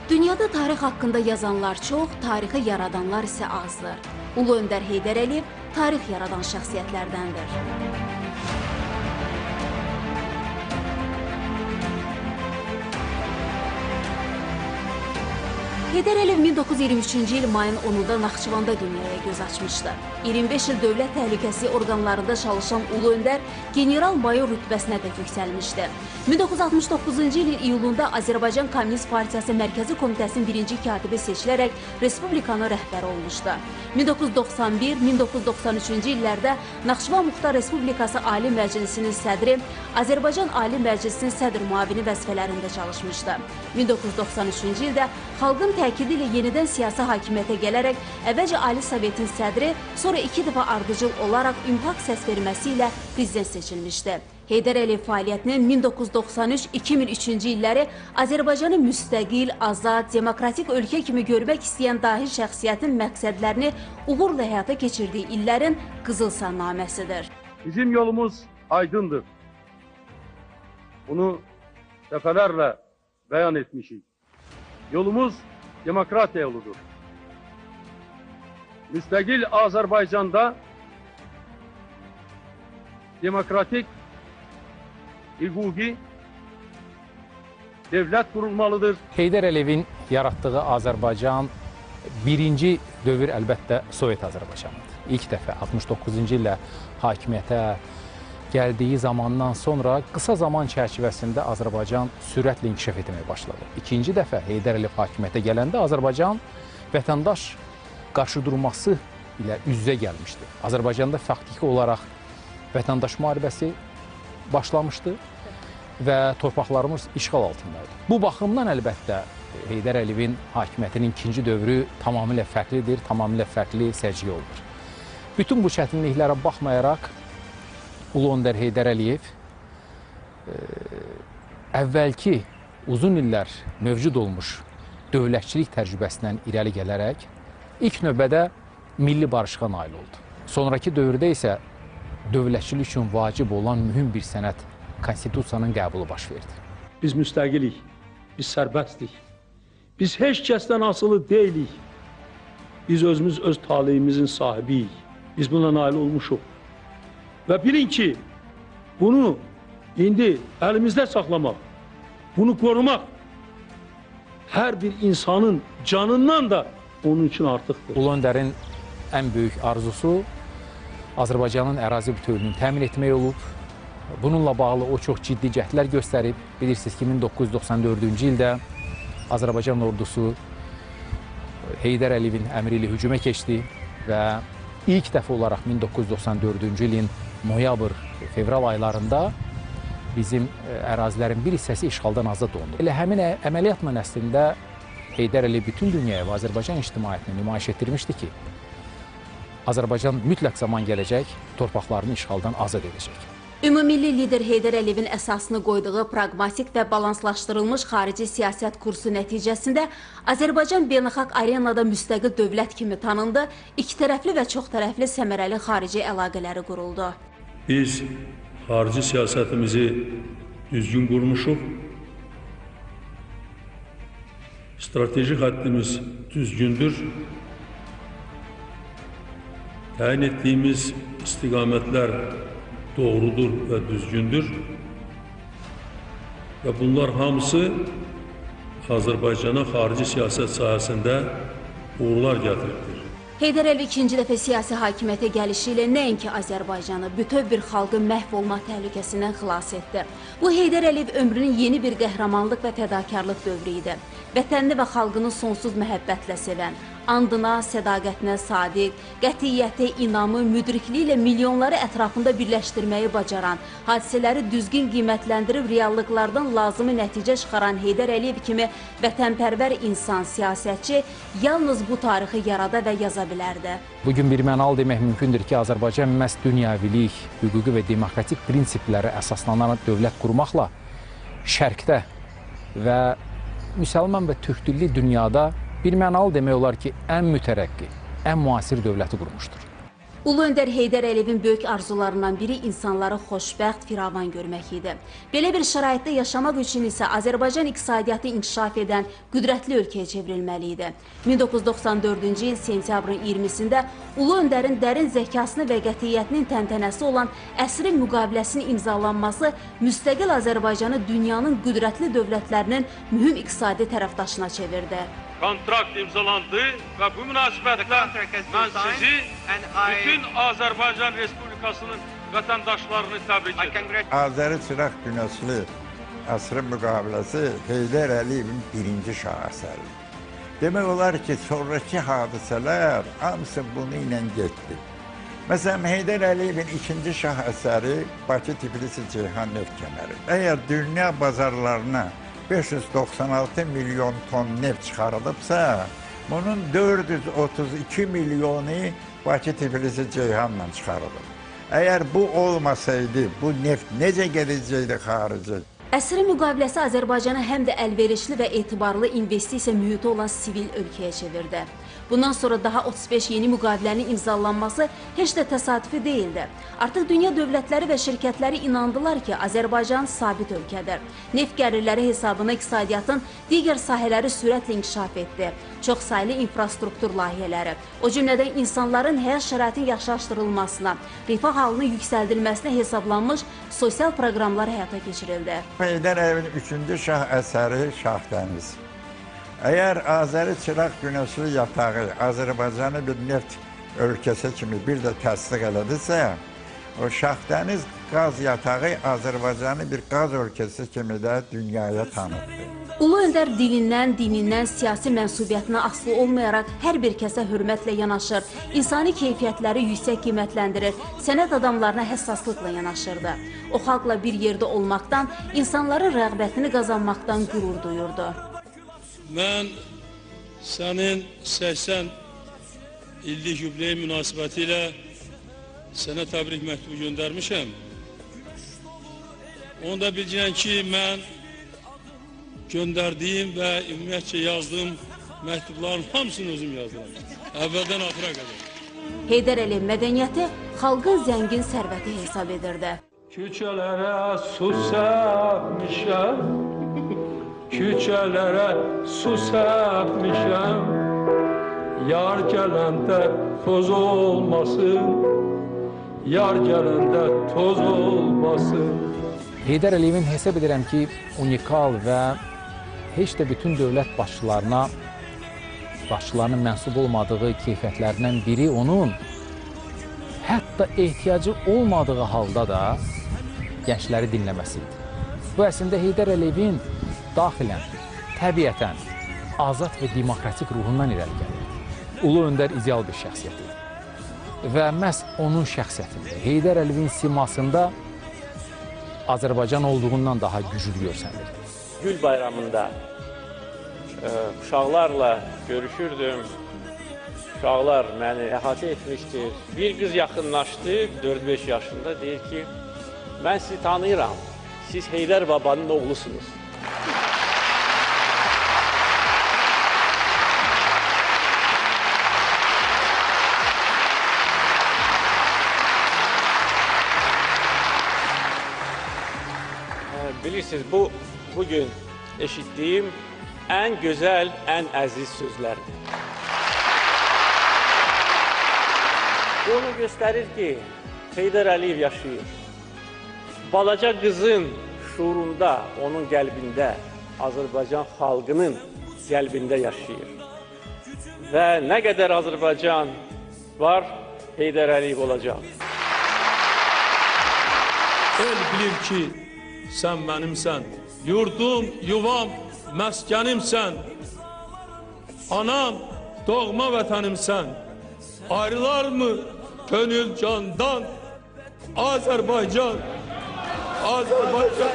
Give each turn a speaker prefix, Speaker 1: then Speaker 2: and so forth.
Speaker 1: Dünyada tarix haqqında yazanlar çox, tarixi yaradanlar isə azdır. Ulu Öndər Heydər Əliyev tarix yaradan şəxsiyyətlərdəndir. Heydər Əliyev 1923-cü il mayın 10-da Naxçıvanda dünyaya göz açmışdı. 25 il dövlət təhlükəsizlik orqanlarında çalışan Ulu Öndər general-mayor rütbəsinə də yüksəlmişdi. 1969-cu ilin iyulunda Azərbaycan Komünist Partiyası Mərkəzi Komitəsinin birinci katibi seçilərək Respublikanın rəhbəri olmuşdu. 1991-1993-cü illərdə Naxçıvan Muxtar Respublikası Ali Məclisinin sədri, Azərbaycan Ali Məclisinin sədr müavini vəzifələrində çalışmışdı. 1993-cü ildə xalqın təkidi ilə yenidən siyasi hakimiyyətə gələrək əvvəlcə Ali Sovetin sədri, sonra 2 dəfə ardıcıl olaraq ümhaq səs verməsi ilə prezident seçilmişdi. Heydər Əliyev fəaliyyətinin 1993-2003-cü illəri Azərbaycanı müstəqil, azad, demokratik ölkə kimi görmək istəyən dahi şəxsiyyətin məqsədlərini uğurla həyata keçirdiyi illərin qızıl sannaməsidir.
Speaker 2: Bizim yolumuz aydındır. Bunu dəfələrlə bəyan etmişik. Yolumuz demokratiya yoludur. Müstəqil Azərbaycanda demokratik, hüquqi devlət qurulmalıdır.
Speaker 3: Heydər Əliyevin yaratdığı Azərbaycan birinci dövr əlbəttə Sovet Azərbaycanıdır. İlk dəfə 69-cu illə hakimiyyətə gəldiyi zamandan sonra qısa zaman çərçivəsində Azərbaycan sürətlə inkişaf etməyə başladı. İkinci dəfə Heydər Əliyev hakimiyyətə gələndə Azərbaycan vətəndaş qarşıdurması ilə üz-üzə gəlmişdi. Azərbaycanda faktiki olaraq vətəndaş müharibəsi başlamışdı və torpaqlarımız işğal altındaydı. Bu baxımdan əlbəttə Heydər Əliyevin hakimiyyətinin ikinci dövrü tamamilə fərqlidir, tamamilə fərqli səciyyə olur. Bütün bu çətinliklərə baxmayaraq Ulu Öndər Heydər Əliyev əvvəlki uzun illər mövcud olmuş dövlətçilik təcrübəsindən irəli gələrək ilk növbədə milli barışığa nail oldu. Sonraki dövrdə isə dövlətçilik üçün vacib olan mühüm bir sənəd konstitusiyanın qəbulu baş verdi.
Speaker 4: Biz müstəqilik, biz sərbəstlik, biz heç kəsdən asılı deyilik. Biz özümüz öz taleyimizin sahibiyik. Biz buna nail olmuşuq. Və bilin ki, bunu indi əlimizdə saxlamaq, bunu qorumaq hər bir insanın canından da onun üçün artıqdır.
Speaker 3: Ulu Öndərin ən böyük arzusu Azərbaycanın ərazi bütövlüyünü təmin etmək olub. Bununla bağlı o çox ciddi cəhdlər göstərib. Bilirsiniz ki, 1994-cü ildə Azərbaycan ordusu Heydər Əliyevin əmri ilə hücuma keçdi və ilk dəfə olaraq 1994-cü ilin noyabr-fevral aylarında bizim ərazilərin bir hissəsi işğaldan azad olundu. Elə həmin əməliyyatla əslində Heydər Əliyev bütün dünyaya və Azərbaycan ictimaiyyətini nümayiş etdirmişdi ki, Azərbaycan mütləq zaman gələcək, torpaqlarını işğaldan azad edəcək.
Speaker 1: Ümumilli lider Heydər Əliyevin əsasını qoyduğu praqmatik və balanslaşdırılmış xarici siyasət kursu nəticəsində Azərbaycan beynəlxalq arenada müstəqil dövlət kimi tanındı, ikitərəfli və çoxtərəfli səmərəli xarici əlaqələri quruldu.
Speaker 4: Biz xarici siyasətimizi düzgün qurmuşuq, strateji xəttimiz düzgündür, təyin etdiyimiz istiqamətlər doğrudur və düzgündür və bunlar hamısı Azərbaycana xarici siyasət sahəsində uğurlar gətiribdir.
Speaker 1: Heydər Əliyev ikinci dəfə siyasi hakimiyyətə gəlişi ilə nəinki Azərbaycanı, bütöv bir xalqın məhv olma təhlükəsindən xilas etdi. Bu Heydər Əliyev ömrünün yeni bir qəhrəmanlıq və fədakarlıq dövrü idi. Vətənini və xalqını sonsuz məhəbbətlə sevən, andına, sədaqətinə sadiq, qətiyyəti, inamı, müdrikliyi ilə milyonları ətrafında birləşdirməyi bacaran, hadisələri düzgün qiymətləndirib reallıqlardan lazımi nəticə çıxaran Heydər Əliyev kimi vətənpərvər insan, siyasətçi yalnız bu tarixi yarada və yaza bilərdi.
Speaker 3: Bugün bir mənalı demək mümkündür ki, Azərbaycan məhz dünyavilik, hüquqi və demokratik prinsiplərə əsaslanaraq dövlət qurmaqla şərqdə və müsəlman və türkdilli dünyada bir mənalı demək olar ki, ən mütərəqqi, ən müasir dövləti qurmuşdur.
Speaker 1: Ulu Öndər Heydər Əliyevin böyük arzularından biri insanları xoşbəxt, firavan görmək idi. Belə bir şəraitdə yaşamaq üçün isə Azərbaycan iqtisadiyyatı inkişaf edən qüdrətli ölkəyə çevrilməli idi. 1994-cü il sentyabrın 20-sində Ulu Öndərin dərin zəkasını və qətiyyətinin təntənəsi olan əsrin müqaviləsinin imzalanması müstəqil Azərbaycanı dünyanın qüdrətli dövlətlərinin mühüm iqtisadi tərəfdaşına çevirdi.
Speaker 2: Kontrakt imzalandı ve bu münasibetle ben sizi bütün Azerbaycan Respublikası'nın vatandaşlarını tebrik ederim.
Speaker 5: Azəri Çıraq Günəşli əsrin müqaviləsi Heydər Əliyevin birinci şaheseri. Demək olar ki, sonraki hadisələr hamısı bunu ilə getdi. Məsələn, Heydər Əliyevin ikinci şaheseri Bakı-Tbilisi-Ceyhan neft kəməri. Əgər dünya bazarlarına 596 milyon ton neft çıxarılıbsa, bunun 432 milyonu Bakı-Tbilisi-Ceyhanla çıxarılıb. Əgər bu olmasaydı, bu neft necə gedəcəkdi xarici?
Speaker 1: Əsrin müqaviləsi Azərbaycanı həm də əlverişli və etibarlı investisiya mühiti olan sivil ölkəyə çevirdi. Bundan sonra daha 35 yeni müqavilənin imzalanması heç də təsadüfi deyildi. Artıq dünya dövlətləri və şirkətləri inandılar ki, Azərbaycan sabit ölkədir. Neft gəlirləri hesabına iqtisadiyyatın digər sahələri sürətlə inkişaf etdi. Çox saylı infrastruktur layihələri, o cümlədən insanların həyat şəraitinin yaxşılaşdırılmasına, rifah halının yüksəldilməsinə hesablanmış sosial proqramlar həyata keçirildi.
Speaker 5: Heydər Əliyevin üçüncü şah əsəri Şahdəniz. Əgər Azəri Çıraq Günəşli yatağı Azərbaycanı bir neft ölkəsi kimi bir də təsdiq elədisə, o Şahdəniz qaz yatağı Azərbaycanı bir qaz ölkəsi kimi də dünyaya tanıtdı.
Speaker 1: Ulu Öndər dinindən, siyasi mənsubiyyətinə asılı olmayaraq hər bir kəsə hörmətlə yanaşır, insani keyfiyyətləri yüksək qiymətləndirir, sənət adamlarına həssaslıqla yanaşırdı. O xalqla bir yerdə olmaqdan, insanların rəğbətini qazanmaqdan qürur duyurdu.
Speaker 4: Mən sənin 80 illik yubiley münasibəti ilə sənə təbrik məktubu göndərmişəm. Onu da biləcəksən ki, mən göndərdiyim və ümumiyyətcə yazdığım məktubların hamısını özüm yazdıram. Əvvəldən axıra qədər.
Speaker 1: Heydər Əliyev mədəniyyəti xalqın zəngin sərvəti hesab edirdi.
Speaker 4: Küçələrə su səpmişəm, küçələrə su səpmişəm, yar gələndə toz olmasın, yar gələndə toz olmasın.
Speaker 3: Heydər Əliyevin hesab edirəm ki, unikal və heç də bütün dövlət başçılarının mənsub olmadığı keyfiyyətlərindən biri onun hətta ehtiyacı olmadığı halda da gəncləri dinləməsi idi. Bu əslində Heydər Əliyevin daxilən, təbiətən, azad və demokratik ruhundan irəli gəlirdi. Ulu Öndər ideal bir şəxsiyyət idi. Və məhz onun şəxsiyyətində, Heydər Əliyevin simasında Azərbaycan olduğundan daha güclü görsənirdi.
Speaker 6: Gül bayramında uşaqlarla görüşürdüm. Uşaqlar məni əhatə etmişdir. Bir qız yaxınlaşdı, 4-5 yaşında, deyir ki, mən sizi tanıyıram, siz Heydər babanın oğlusunuz. Bilirsiniz, bugün eşitdiyim ən gözəl, ən əziz sözlərdir. Bu onu göstərir ki, Heydər Əliyev yaşayır. Balaca qızın şuurunda, onun qəlbində, Azərbaycan xalqının qəlbində yaşayır. Və nə qədər Azərbaycan var, Heydər Əliyev olacaq.
Speaker 4: El bilir ki, sən mənimsən, yurdum, yuvam, məskənimsən, anam, doğma vətənimsən, ayrılar mı könül candan, Azərbaycan, Azərbaycan.